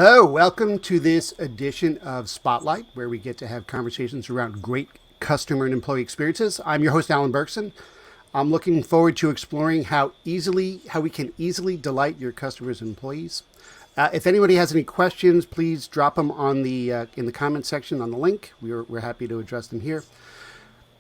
Hello, welcome to this edition of Spotlight, where we get to have conversations around great customer and employee experiences. I'm your host, Alan Berkson. I'm looking forward to exploring how we can easily delight your customers and employees. If anybody has any questions, please drop them on the in the comment section on the link. We're happy to address them here.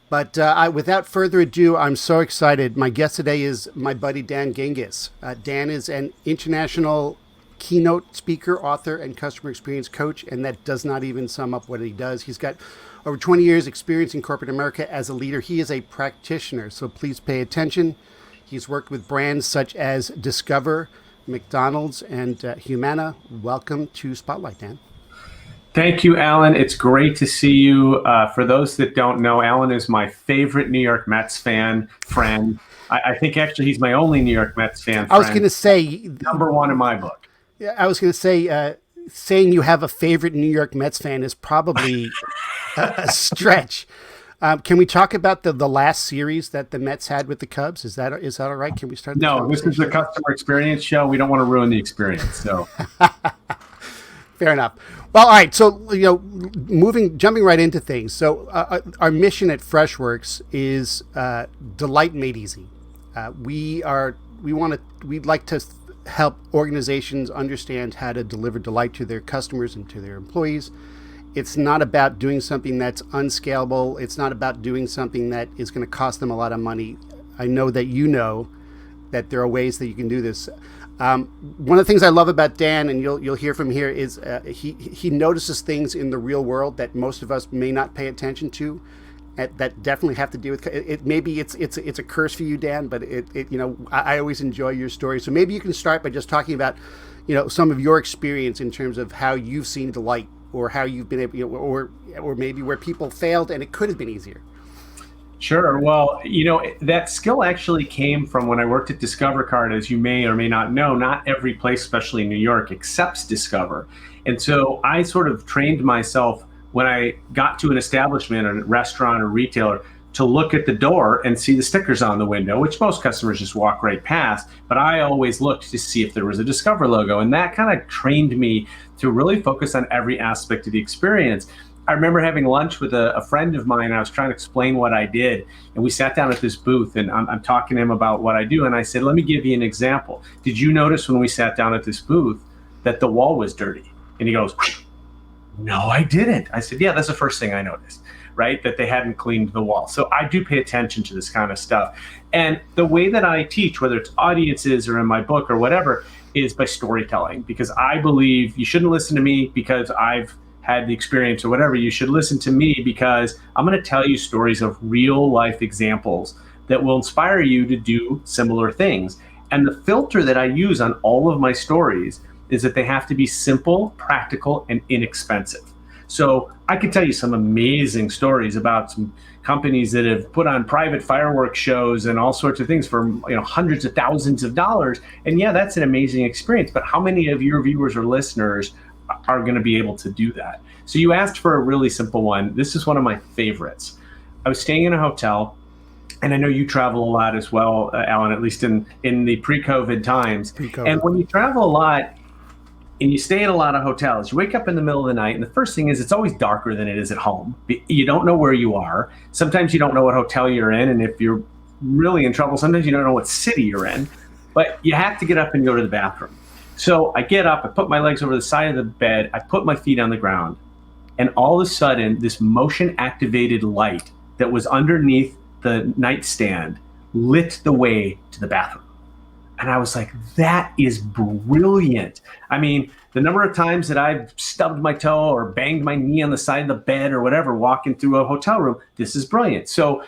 But without further ado, I'm so excited. My guest today is my buddy Dan Gingiss. Dan is an international keynote speaker, author, and customer experience coach, and that does not even sum up what he does. He's got over 20 years experience in corporate America as a leader. He is a practitioner, so please pay attention. He's worked with brands such as Discover, McDonald's, and Humana. Welcome to Spotlight, Dan. Thank you, Alan. It's great to see you. For those that don't know, Alan is my favorite New York Mets friend. I think actually he's my only New York Mets fan friend. I was going to say... Number one in my book. Yeah, I was going to say, saying you have a favorite New York Mets fan is probably a stretch. Can we talk about the last series that the Mets had with the Cubs? Is that all right? Can we start? No, this is the customer experience show. We don't want to ruin the experience. So, fair enough. Well, all right. So jumping right into things. So our mission at Freshworks is delight made easy. We'd like to help organizations understand how to deliver delight to their customers and to their employees. It's not about doing something that's unscalable. It's not about doing something that is going to cost them a lot of money. I know that that there are ways that you can do this. One of the things I love about Dan, and you'll hear from here, is he notices things in the real world that most of us may not pay attention to. That definitely have to do with it. Maybe it's a curse for you, Dan, but I always enjoy your story. So maybe you can start by just talking about, some of your experience in terms of how you've seen delight, or how you've been able, or maybe where people failed and it could have been easier. Sure. Well, that skill actually came from when I worked at Discover Card. As you may or may not know, not every place, especially in New York, accepts Discover, and so I sort of trained myself when I got to an establishment, a restaurant or retailer, to look at the door and see the stickers on the window, which most customers just walk right past. But I always looked to see if there was a Discover logo. And that kind of trained me to really focus on every aspect of the experience. I remember having lunch with a friend of mine. I was trying to explain what I did. And we sat down at this booth, and I'm talking to him about what I do. And I said, let me give you an example. Did you notice when we sat down at this booth that the wall was dirty? And he goes, no, I didn't. I said, yeah, that's the first thing I noticed, right? That they hadn't cleaned the wall. So I do pay attention to this kind of stuff. And the way that I teach, whether it's audiences or in my book or whatever, is by storytelling, because I believe you shouldn't listen to me because I've had the experience or whatever. You should listen to me because I'm going to tell you stories of real life examples that will inspire you to do similar things. And the filter that I use on all of my stories is that they have to be simple, practical, and inexpensive. So I could tell you some amazing stories about some companies that have put on private fireworks shows and all sorts of things for hundreds of thousands of dollars. And yeah, that's an amazing experience. But how many of your viewers or listeners are going to be able to do that? So you asked for a really simple one. This is one of my favorites. I was staying in a hotel, and I know you travel a lot as well, Alan, at least in the pre-COVID times. Pre-COVID. And when you travel a lot, and you stay in a lot of hotels, you wake up in the middle of the night, and the first thing is it's always darker than it is at home. You don't know where you are. Sometimes you don't know what hotel you're in, and if you're really in trouble, sometimes you don't know what city you're in. But you have to get up and go to the bathroom. So I get up, I put my legs over the side of the bed, I put my feet on the ground, and all of a sudden, this motion-activated light that was underneath the nightstand lit the way to the bathroom. And I was like, that is brilliant. I mean, the number of times that I've stubbed my toe or banged my knee on the side of the bed or whatever, walking through a hotel room, this is brilliant. So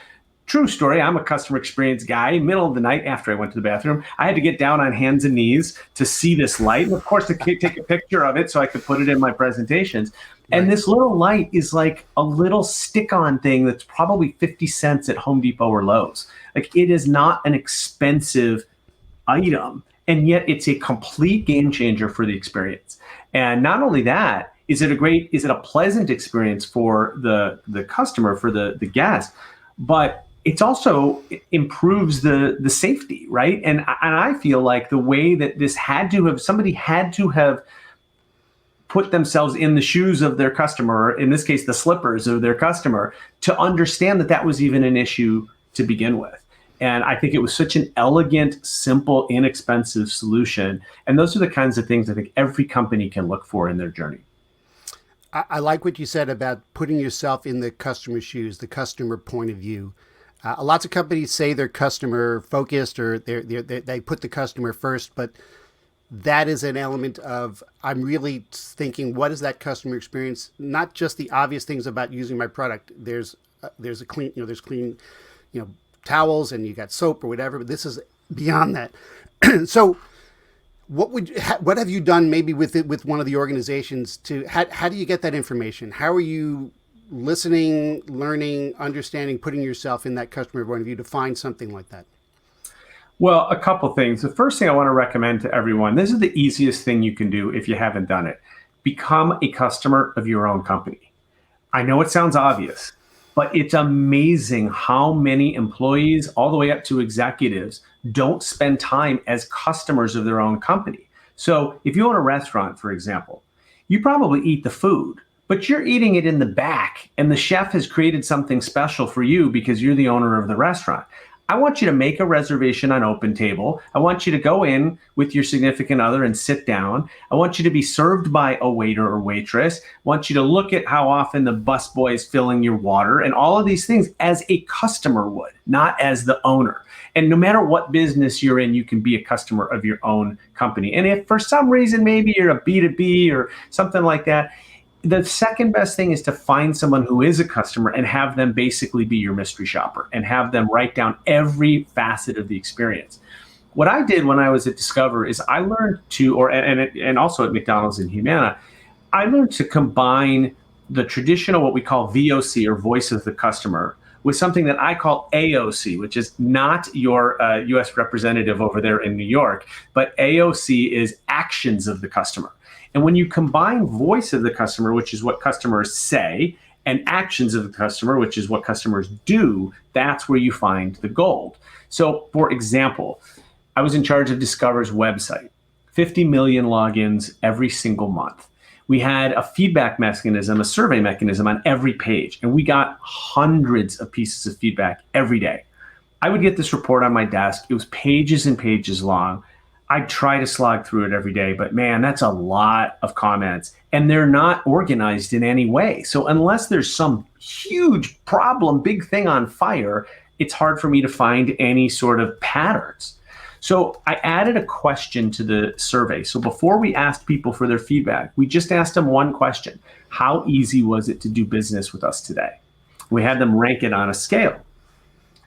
true story, I'm a customer experience guy. Middle of the night after I went to the bathroom, I had to get down on hands and knees to see this light. And of course, to take a picture of it so I could put it in my presentations. Right. And this little light is like a little stick-on thing that's probably 50 cents at Home Depot or Lowe's. Like, it is not an expensive item, and yet it's a complete game changer for the experience. And not only that, is it a pleasant experience for the customer, for the guest, but it also improves the safety, right? And I feel like the way that this somebody had to have put themselves in the shoes of their customer, in this case, the slippers of their customer, to understand that that was even an issue to begin with. And I think it was such an elegant, simple, inexpensive solution. And those are the kinds of things I think every company can look for in their journey. I like what you said about putting yourself in the customer's shoes, the customer point of view. Lots of companies say they're customer focused or they put the customer first, but that is an element of I'm really thinking, what is that customer experience? Not just the obvious things about using my product. There's a clean, there's clean, towels and you got soap or whatever, but this is beyond that. So what have you done maybe with one of the organizations to, how do you get that information? How are you listening, learning, understanding, putting yourself in that customer point of view to find something like that? Well, a couple things. The first thing I want to recommend to everyone, this is the easiest thing you can do if you haven't done it. Become a customer of your own company. I know it sounds obvious, but it's amazing how many employees, all the way up to executives, don't spend time as customers of their own company. So if you own a restaurant, for example, you probably eat the food, but you're eating it in the back, and the chef has created something special for you because you're the owner of the restaurant. I want you to make a reservation on OpenTable. I want you to go in with your significant other and sit down. I want you to be served by a waiter or waitress. I want you to look at how often the busboy is filling your water and all of these things as a customer would, not as the owner. And no matter what business you're in, you can be a customer of your own company. And if for some reason, maybe you're a B2B or something like that, the second best thing is to find someone who is a customer and have them basically be your mystery shopper and have them write down every facet of the experience. What I did when I was at Discover is I learned to, and also at McDonald's and Humana, I learned to combine the traditional, what we call VOC or voice of the customer, with something that I call AOC, which is not your US representative over there in New York, but AOC is actions of the customer. And when you combine voice of the customer, which is what customers say, and actions of the customer, which is what customers do, that's where you find the gold. So, for example, I was in charge of Discover's website, 50 million logins every single month. We had a feedback mechanism, a survey mechanism on every page, and we got hundreds of pieces of feedback every day. I would get this report on my desk. It was pages and pages long. I'd try to slog through it every day, but man, that's a lot of comments, and they're not organized in any way. So unless there's some huge problem, big thing on fire, it's hard for me to find any sort of patterns. So I added a question to the survey. So before we asked people for their feedback, we just asked them one question. How easy was it to do business with us today? We had them rank it on a scale.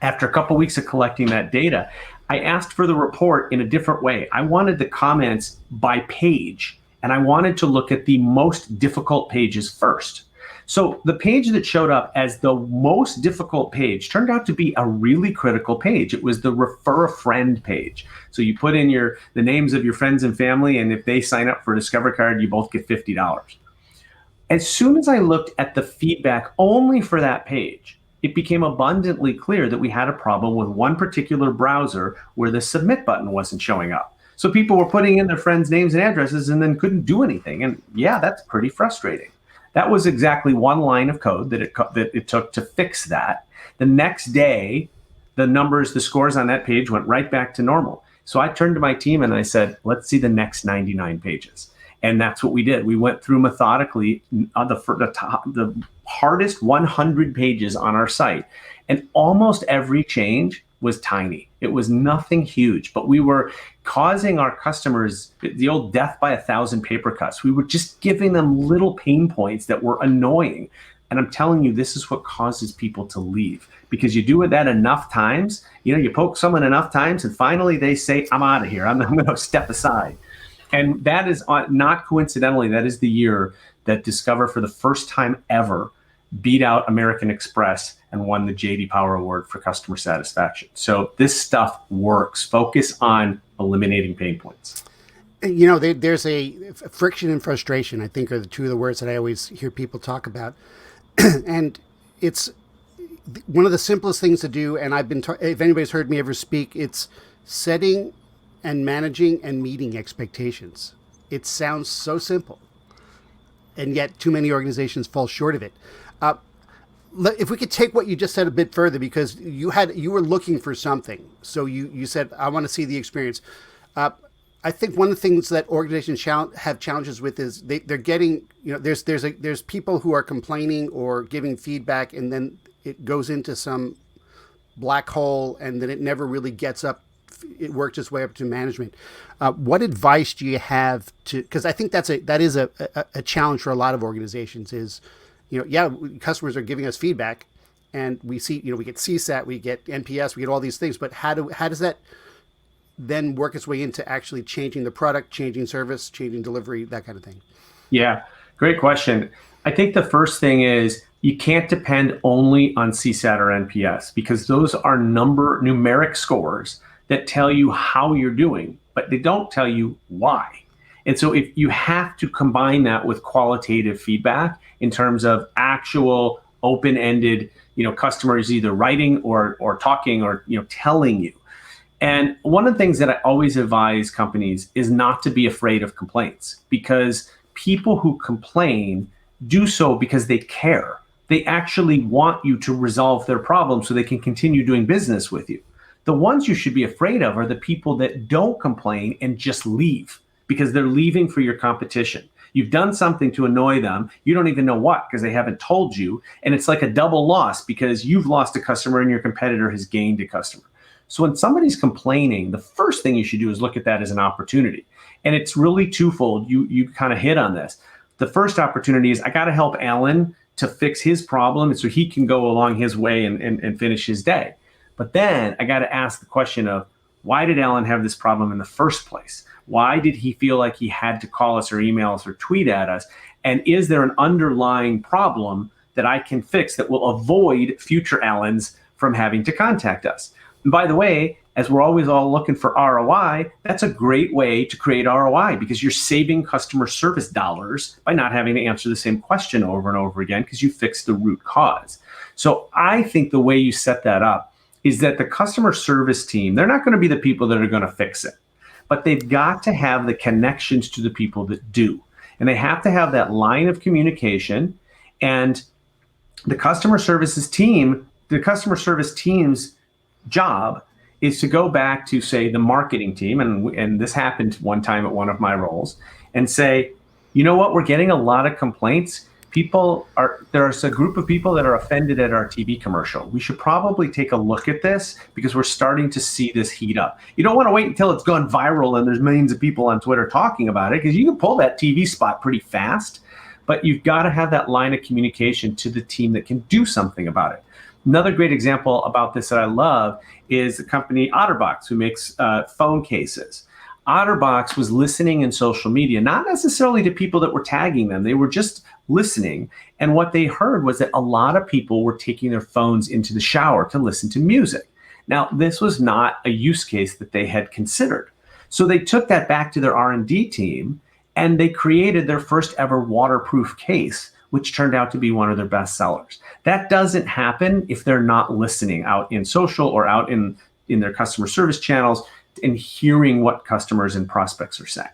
After a couple of weeks of collecting that data, I asked for the report in a different way. I wanted the comments by page, and I wanted to look at the most difficult pages first. So the page that showed up as the most difficult page turned out to be a really critical page. It was the refer a friend page. So you put in the names of your friends and family, and if they sign up for a Discover card, you both get $50. As soon as I looked at the feedback only for that page, it became abundantly clear that we had a problem with one particular browser where the submit button wasn't showing up. So people were putting in their friends' names and addresses and then couldn't do anything. And yeah, that's pretty frustrating. That was exactly one line of code that it took to fix that. The next day, the scores on that page went right back to normal. So I turned to my team and I said, let's see the next 99 pages. And that's what we did. We went through methodically the hardest 100 pages on our site. And almost every change was tiny. It was nothing huge, but we were causing our customers the old death by 1,000 paper cuts. We were just giving them little pain points that were annoying. And I'm telling you, this is what causes people to leave, because you do that enough times. You poke someone enough times and finally they say, I'm out of here. I'm going to step aside. And that is not coincidentally, that is the year that Discover, for the first time ever, beat out American Express and won the J.D. Power Award for customer satisfaction. So this stuff works. Focus on eliminating pain points. There's a friction and frustration, I think, are the two of the words that I always hear people talk about. And it's one of the simplest things to do. And if anybody's heard me ever speak, it's setting and managing and meeting expectations. It sounds so simple, and yet too many organizations fall short of it. If we could take what you just said a bit further, because you were looking for something, so you said, I want to see the experience. I think one of the things that organizations have challenges with is they're getting, there's people who are complaining or giving feedback, and then it goes into some black hole, and then it never really gets up. It works its way up to management. What advice do you have to? Because I think that is a challenge for a lot of organizations. Is customers are giving us feedback, and we see, we get CSAT, we get NPS, we get all these things, but how does that then work its way into actually changing the product, changing service, changing delivery, that kind of thing? Yeah, great question. I think the first thing is you can't depend only on CSAT or NPS, because those are numeric scores that tell you how you're doing, but they don't tell you why. And so if you have to combine that with qualitative feedback in terms of actual open-ended, customers either writing or talking or, telling you. And one of the things that I always advise companies is not to be afraid of complaints, because people who complain do so because they care. They actually want you to resolve their problem so they can continue doing business with you. The ones you should be afraid of are the people that don't complain and just leave, because they're leaving for your competition. You've done something to annoy them. You don't even know what, because they haven't told you. And it's like a double loss, because you've lost a customer and your competitor has gained a customer. So when somebody's complaining, the first thing you should do is look at that as an opportunity. And it's really twofold. You kind of hit on this. The first opportunity is, I got to help Alan to fix his problem so he can go along his way and finish his day. But then I got to ask the question of, why did Alan have this problem in the first place? Why did he feel like he had to call us or email us or tweet at us? And is there an underlying problem that I can fix that will avoid future Allens from having to contact us? And by the way, as we're always all looking for ROI, that's a great way to create ROI, because you're saving customer service dollars by not having to answer the same question over and over again, because you fixed the root cause. So I think the way you set that up is that the customer service team, they're not going to be the people that are going to fix it, but they've got to have the connections to the people that do. And they have to have that line of communication. And the customer service team's job is to go back to, say, the marketing team, and this happened one time at one of my roles, and say, you know what, we're getting a lot of complaints. There's a group of people that are offended at our TV commercial. We should probably take a look at this, because we're starting to see this heat up. You don't want to wait until it's gone viral and there's millions of people on Twitter talking about it, because you can pull that TV spot pretty fast, but you've got to have that line of communication to the team that can do something about it. Another great example about this that I love is the company OtterBox, who makes phone cases. OtterBox was listening in social media, not necessarily to people that were tagging them. They were just listening. And what they heard was that a lot of people were taking their phones into the shower to listen to music. Now, this was not a use case that they had considered. So they took that back to their R&D team, and they created their first ever waterproof case, which turned out to be one of their best sellers. That doesn't happen if they're not listening out in social or out in their customer service channels and hearing what customers and prospects are saying.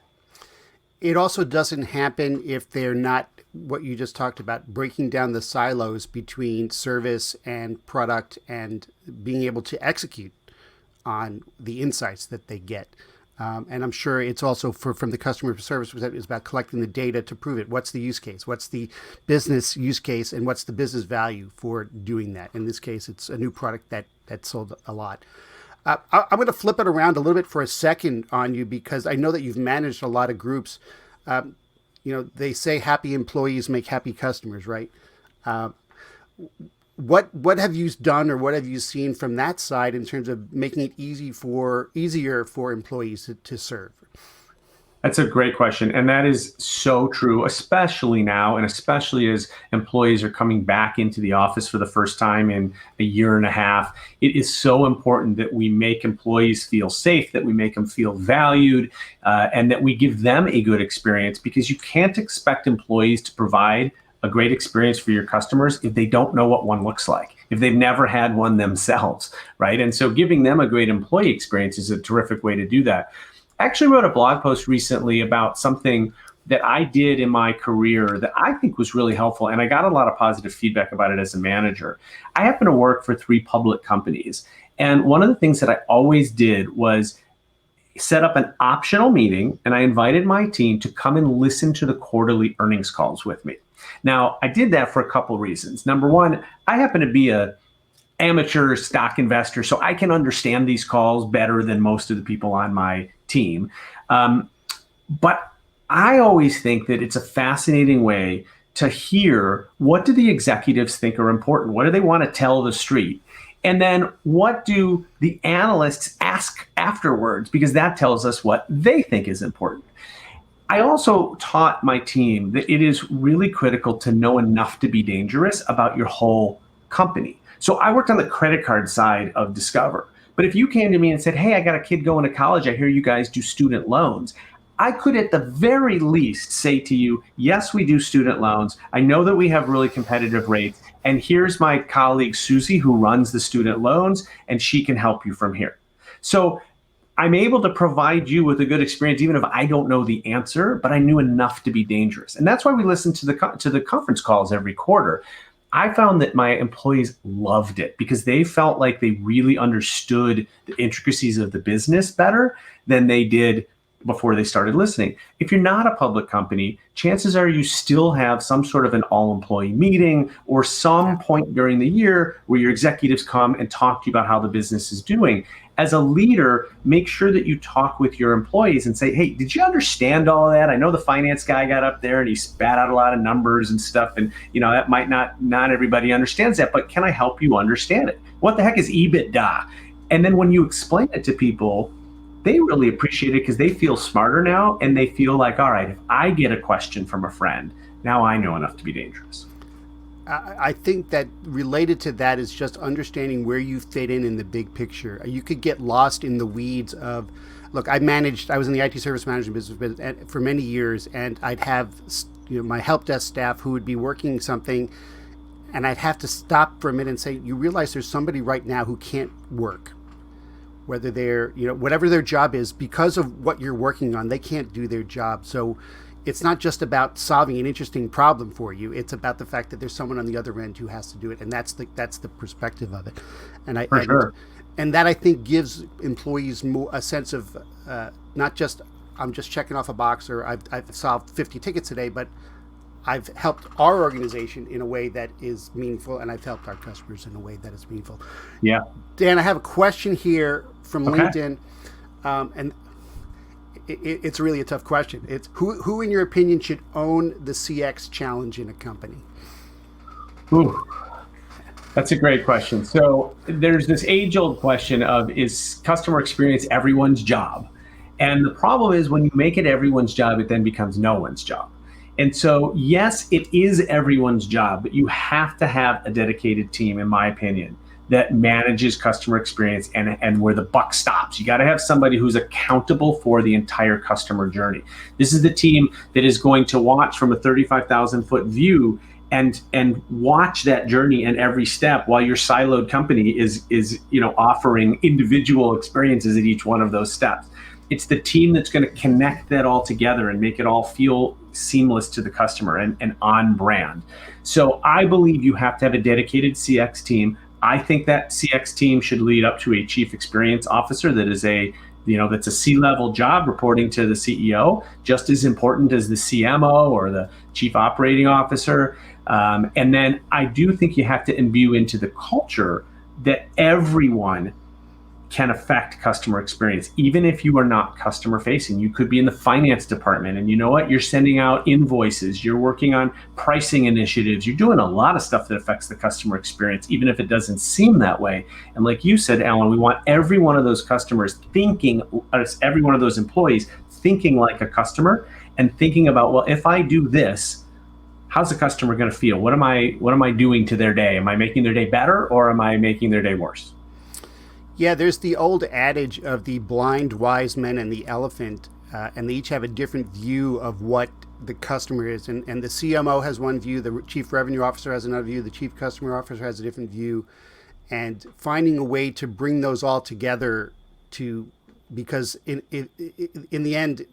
It also doesn't happen if they're not, what you just talked about, breaking down the silos between service and product and being able to execute on the insights that they get. And I'm sure it's also from the customer service perspective, it's about collecting the data to prove it. What's the use case? What's the business use case? And what's the business value for doing that? In this case, it's a new product that sold a lot. I'm going to flip it around a little bit for a second on you, because I know that you've managed a lot of groups. They say happy employees make happy customers, right? What have you done, or what have you seen from that side in terms of making it easier for employees to serve? That's a great question. And that is so true, especially now, and especially as employees are coming back into the office for the first time in a year and a half. It is so important that we make employees feel safe, that we make them feel valued, and that we give them a good experience, because you can't expect employees to provide a great experience for your customers if they don't know what one looks like, if they've never had one themselves, right? And so giving them a great employee experience is a terrific way to do that. I actually wrote a blog post recently about something that I did in my career that I think was really helpful, and I got a lot of positive feedback about it as a manager. I happen to work for 3 public companies. And one of the things that I always did was set up an optional meeting, and I invited my team to come and listen to the quarterly earnings calls with me. Now, I did that for a couple reasons. Number one, I happen to be a amateur stock investor, so I can understand these calls better than most of the people on my team. But I always think that it's a fascinating way to hear, what do the executives think are important? What do they want to tell the street? And then what do the analysts ask afterwards? Because that tells us what they think is important. I also taught my team that it is really critical to know enough to be dangerous about your whole company. So I worked on the credit card side of Discover. But if you came to me and said, hey, I got a kid going to college, I hear you guys do student loans, I could at the very least say to you, yes, we do student loans. I know that we have really competitive rates. And here's my colleague, Susie, who runs the student loans, and she can help you from here. So I'm able to provide you with a good experience, even if I don't know the answer, but I knew enough to be dangerous. And that's why we listen to the conference calls every quarter. I found that my employees loved it because they felt like they really understood the intricacies of the business better than they did before they started listening. If you're not a public company, chances are you still have some sort of an all-employee meeting or some point during the year where your executives come and talk to you about how the business is doing. As a leader, make sure that you talk with your employees and say, hey, did you understand all of that? I know the finance guy got up there and he spat out a lot of numbers and stuff. And that might not everybody understands that, but can I help you understand it? What the heck is EBITDA? And then when you explain it to people, they really appreciate it because they feel smarter now, and they feel like, all right, if I get a question from a friend, now I know enough to be dangerous. I think that related to that is just understanding where you fit in the big picture. You could get lost in the weeds of, look, I was in the IT service management business for many years, and I'd have my help desk staff who would be working something, and I'd have to stop for a minute and say, you realize there's somebody right now who can't work. Whether they're, whatever their job is, because of what you're working on, they can't do their job. So it's not just about solving an interesting problem for you. It's about the fact that there's someone on the other end who has to do it. And that's the perspective of it. And and that I think gives employees a sense of not just, I'm just checking off a box, or I've solved 50 tickets today, but I've helped our organization in a way that is meaningful, and I've helped our customers in a way that is meaningful. Yeah. Dan, I have a question here from LinkedIn, and it's really a tough question. It's who, in your opinion, should own the CX challenge in a company? Ooh, that's a great question. So there's this age-old question of, is customer experience everyone's job? And the problem is, when you make it everyone's job, it then becomes no one's job. And so, yes, it is everyone's job, but you have to have a dedicated team, in my opinion, that manages customer experience and where the buck stops. You got to have somebody who's accountable for the entire customer journey. This is the team that is going to watch from a 35,000-foot view and watch that journey and every step, while your siloed company is offering individual experiences at each one of those steps. It's the team that's going to connect that all together and make it all feel seamless to the customer and on brand. So I believe you have to have a dedicated CX team. I think that CX team should lead up to a chief experience officer that is that's a C-level job reporting to the CEO, just as important as the CMO or the chief operating officer. And then I do think you have to imbue into the culture that everyone can affect customer experience, even if you are not customer facing. You could be in the finance department, and you know what? You're sending out invoices, you're working on pricing initiatives, you're doing a lot of stuff that affects the customer experience, even if it doesn't seem that way. And like you said, Alan, we want every one of those customers every one of those employees thinking like a customer and thinking about, well, if I do this, how's the customer going to feel? What am I doing to their day? Am I making their day better, or am I making their day worse? Yeah, there's the old adage of the blind wise men and the elephant, and they each have a different view of what the customer is. And the CMO has one view, the chief revenue officer has another view, the chief customer officer has a different view. And finding a way to bring those all together because in the end,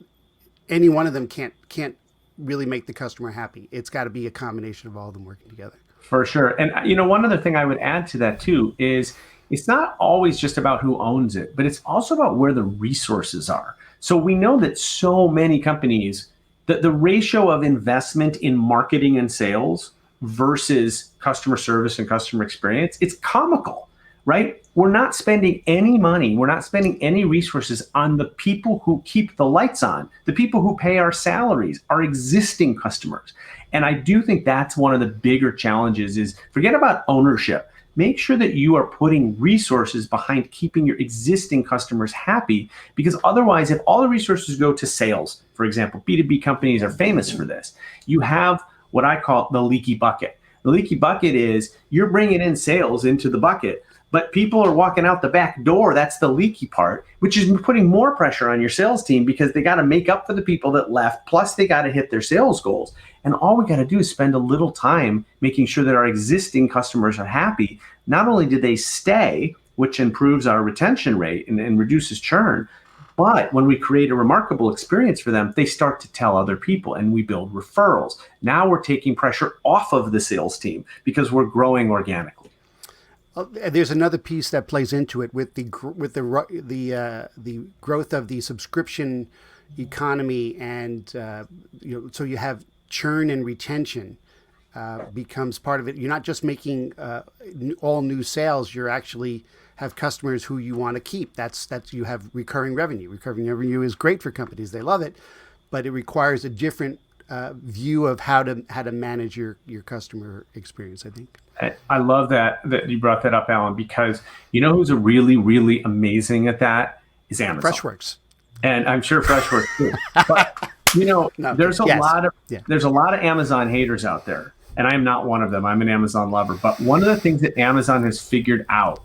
any one of them can't really make the customer happy. It's got to be a combination of all of them working together. For sure. And one other thing I would add to that too is it's not always just about who owns it, but it's also about where the resources are. So we know that so many companies, the ratio of investment in marketing and sales versus customer service and customer experience, it's comical, right? We're not spending any money, we're not spending any resources on the people who keep the lights on, the people who pay our salaries, our existing customers. And I do think that's one of the bigger challenges is forget about ownership. Make sure that you are putting resources behind keeping your existing customers happy, because otherwise, if all the resources go to sales, for example, B2B companies are famous for this. You have what I call the leaky bucket. The leaky bucket is you're bringing in sales into the bucket, but people are walking out the back door. That's the leaky part, which is putting more pressure on your sales team because they got to make up for the people that left, plus they got to hit their sales goals. And all we got to do is spend a little time making sure that our existing customers are happy. Not only do they stay, which improves our retention rate and reduces churn, but when we create a remarkable experience for them, they start to tell other people and we build referrals. Now we're taking pressure off of the sales team because we're growing organically. There's another piece that plays into it with the growth of the subscription economy, and so you have churn and retention becomes part of it. You're not just making all new sales. You're actually have customers who you want to keep. That's you have recurring revenue. Recurring revenue is great for companies; they love it, but it requires a different view of how to manage your customer experience, I think. I love that you brought that up, Alan, because who's a really, really amazing at that is Amazon. Freshworks. And I'm sure Freshworks too. But there's a lot of Amazon haters out there, and I am not one of them. I'm an Amazon lover. But one of the things that Amazon has figured out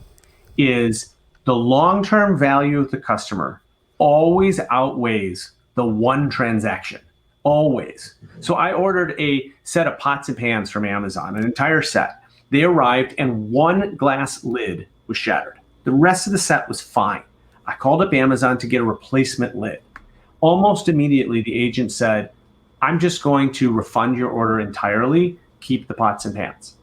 is the long-term value of the customer always outweighs the one transaction. Always. So I ordered a set of pots and pans from Amazon, an entire set. They arrived and one glass lid was shattered. The rest of the set was fine. I called up Amazon to get a replacement lid. Almost immediately, the agent said, I'm just going to refund your order entirely, keep the pots and pans.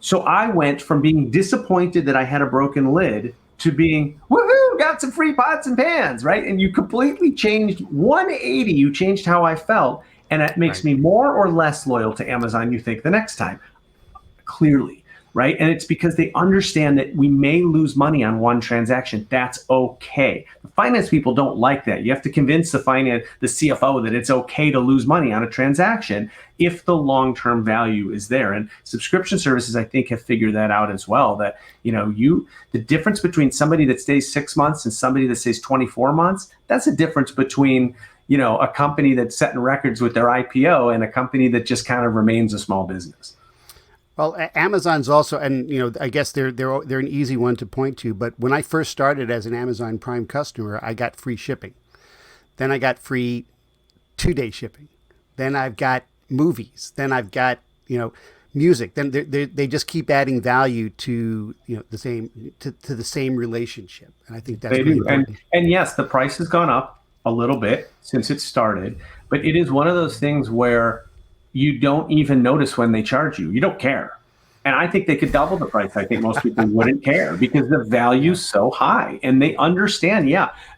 So I went from being disappointed that I had a broken lid to being, woohoo, got some free pots and pans, right? And you completely changed 180. You changed how I felt. And that makes me more or less loyal to Amazon, you think, the next time. Clearly, right? And it's because they understand that we may lose money on one transaction. That's okay. The finance people don't like that. You have to convince the CFO that it's okay to lose money on a transaction if the long-term value is there. And subscription services, I think, have figured that out as well, that, the difference between somebody that stays 6 months and somebody that stays 24 months, that's a difference between, a company that's setting records with their IPO and a company that just kind of remains a small business. Well, Amazon's also, and I guess they're an easy one to point to. But when I first started as an Amazon Prime customer, I got free shipping. Then I got free 2-day shipping. Then I've got movies. Then I've got music. Then they just keep adding value to the same relationship. And I think that's really important. And yes, the price has gone up a little bit since it started, but it is one of those things where you don't even notice when they charge you. You don't care. And I think they could double the price. I think most people wouldn't care because the value's so high. And they understand,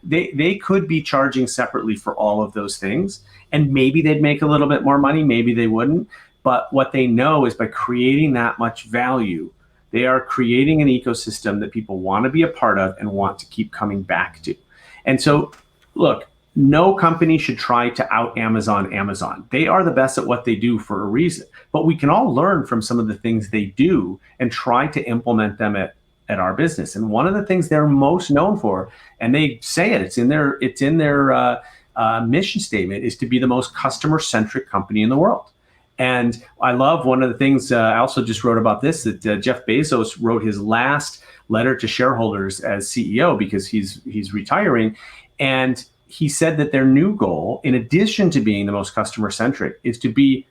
they could be charging separately for all of those things. And maybe they'd make a little bit more money, maybe they wouldn't. But what they know is by creating that much value, they are creating an ecosystem that people want to be a part of and want to keep coming back to. And so, look, no company should try to out Amazon. They are the best at what they do for a reason. But we can all learn from some of the things they do and try to implement them at our business. And one of the things they're most known for, and they say it's in their mission statement, is to be the most customer-centric company in the world. And I love one of the things, I also just wrote about this, that Jeff Bezos wrote his last letter to shareholders as CEO because he's retiring. And he said that their new goal, in addition to being the most customer-centric, is to be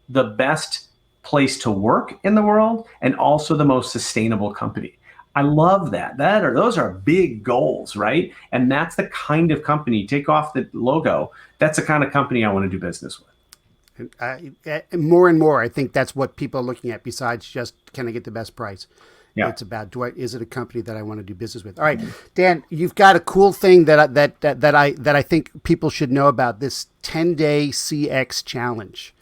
the best place to work in the world and also the most sustainable company. I love that. Those are big goals, right? And that's the kind of company, take off the logo, that's the kind of company I want to do business with. More and more, I think that's what people are looking at. Besides just, can I get the best price? Yeah. It's about, is it a company that I want to do business with? All right, Dan, you've got a cool thing that I think people should know about, this 10-day CX challenge.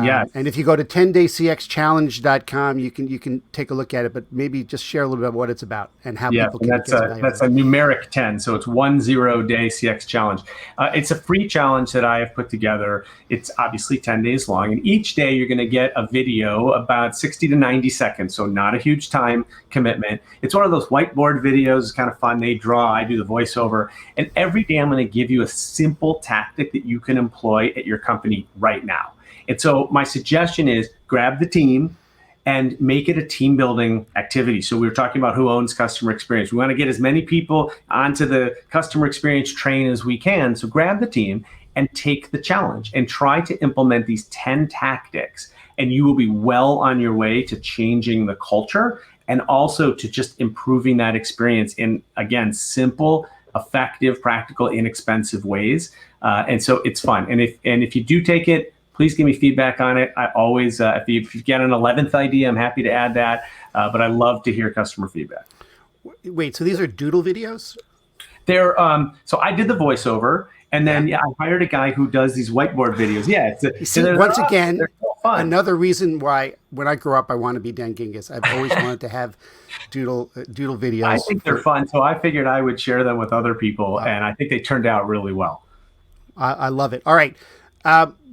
Yes. And if you go to 10daycxchallenge.com, you can take a look at it, but maybe just share a little bit about what it's about and how people can get value. That's a numeric 10. So it's 10-day CX challenge. It's a free challenge that I have put together. It's obviously 10 days long. And each day you're going to get a video about 60 to 90 seconds. So not a huge time commitment. It's one of those whiteboard videos. It's kind of fun. They draw, I do the voiceover. And every day I'm going to give you a simple tactic that you can employ at your company right now. And so my suggestion is grab the team and make it a team building activity. So we were talking about who owns customer experience. We want to get as many people onto the customer experience train as we can. So grab the team and take the challenge and try to implement these 10 tactics. And you will be well on your way to changing the culture and also to just improving that experience in, again, simple, effective, practical, inexpensive ways. And so it's fun. And if you do take it, please give me feedback on it. I always, if you get an 11th idea, I'm happy to add that. But I love to hear customer feedback. Wait, so these are doodle videos? They're so I did the voiceover, and then I hired a guy who does these whiteboard videos. Yeah, once again, another reason why when I grow up I want to be Dan Gingiss. I've always wanted to have doodle videos. I think they're fun, so I figured I would share them with other people, and I think they turned out really well. I love it. All right.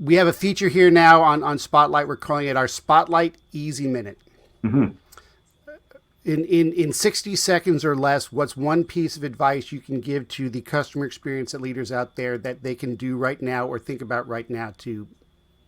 We have a feature here now on Spotlight. We're calling it our Spotlight Easy Minute. Mm-hmm. In 60 seconds or less, what's one piece of advice you can give to the customer experience leaders out there that they can do right now or think about right now to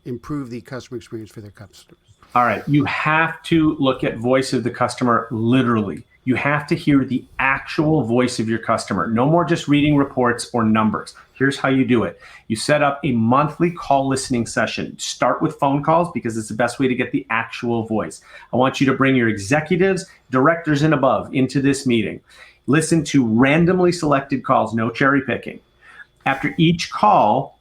improve the customer experience for their customers? All right. You have to look at voice of the customer literally. You have to hear the actual voice of your customer. No more just reading reports or numbers. Here's how you do it. You set up a monthly call listening session. Start with phone calls because it's the best way to get the actual voice. I want you to bring your executives, directors and above into this meeting. Listen to randomly selected calls, no cherry picking. After each call,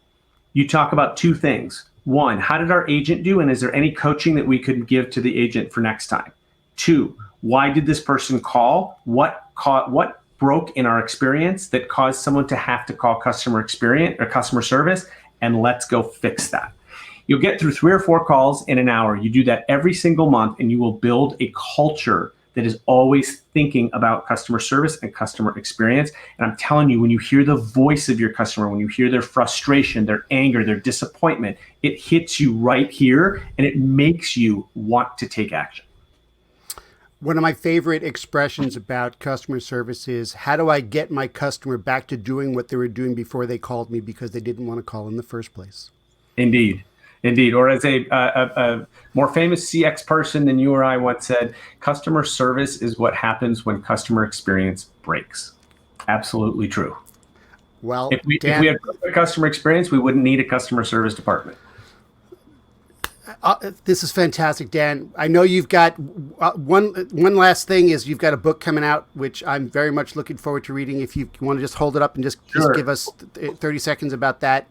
you talk about two things. One, how did our agent do? And is there any coaching that we could give to the agent for next time? Two, why did this person call? What broke in our experience that caused someone to have to call customer experience or customer service? And let's go fix that. You'll get through 3 or 4 calls in an hour. You do that every single month, and you will build a culture that is always thinking about customer service and customer experience. And I'm telling you, when you hear the voice of your customer, when you hear their frustration, their anger, their disappointment, it hits you right here, and it makes you want to take action. One of my favorite expressions about customer service is, how do I get my customer back to doing what they were doing before they called me because they didn't want to call in the first place? Indeed. Or as a more famous CX person than you or I once said, customer service is what happens when customer experience breaks. Absolutely true. Well, if we had a customer experience, we wouldn't need a customer service department. This is fantastic, Dan. I know you've got one last thing is you've got a book coming out, which I'm very much looking forward to reading. If you want to just hold it up and just give us 30 seconds about that.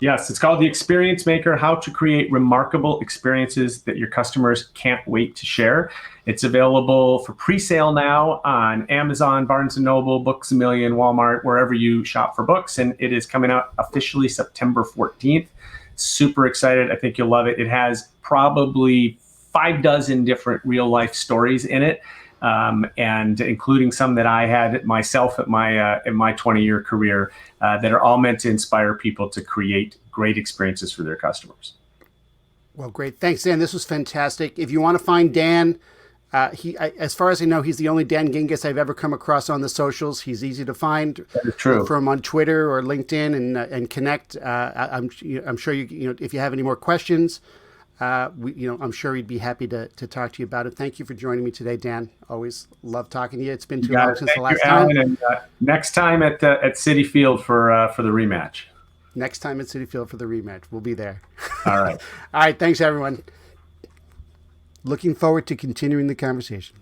Yes, it's called The Experience Maker, How to Create Remarkable Experiences That Your Customers Can't Wait to Share. It's available for pre-sale now on Amazon, Barnes & Noble, Books A Million, Walmart, wherever you shop for books. And it is coming out officially September 14th. Super excited. I think you'll love it. It has probably 6 different real life stories in it, and including some that I had myself at my in my 20-year career that are all meant to inspire people to create great experiences for their customers. Well, great. Thanks, Dan. This was fantastic. If you want to find Dan, as far as I know, he's the only Dan Gingiss I've ever come across on the socials. He's easy to find. That is true. From on Twitter or LinkedIn and connect. I'm sure you if you have any more questions, I'm sure he'd be happy to talk to you about it. Thank you for joining me today, Dan. Always love talking to you. It's been too long since the last time. Alan, and next time at Citi Field for the rematch. Next time at Citi Field for the rematch, we'll be there. All right. All right. Thanks, everyone. Looking forward to continuing the conversation.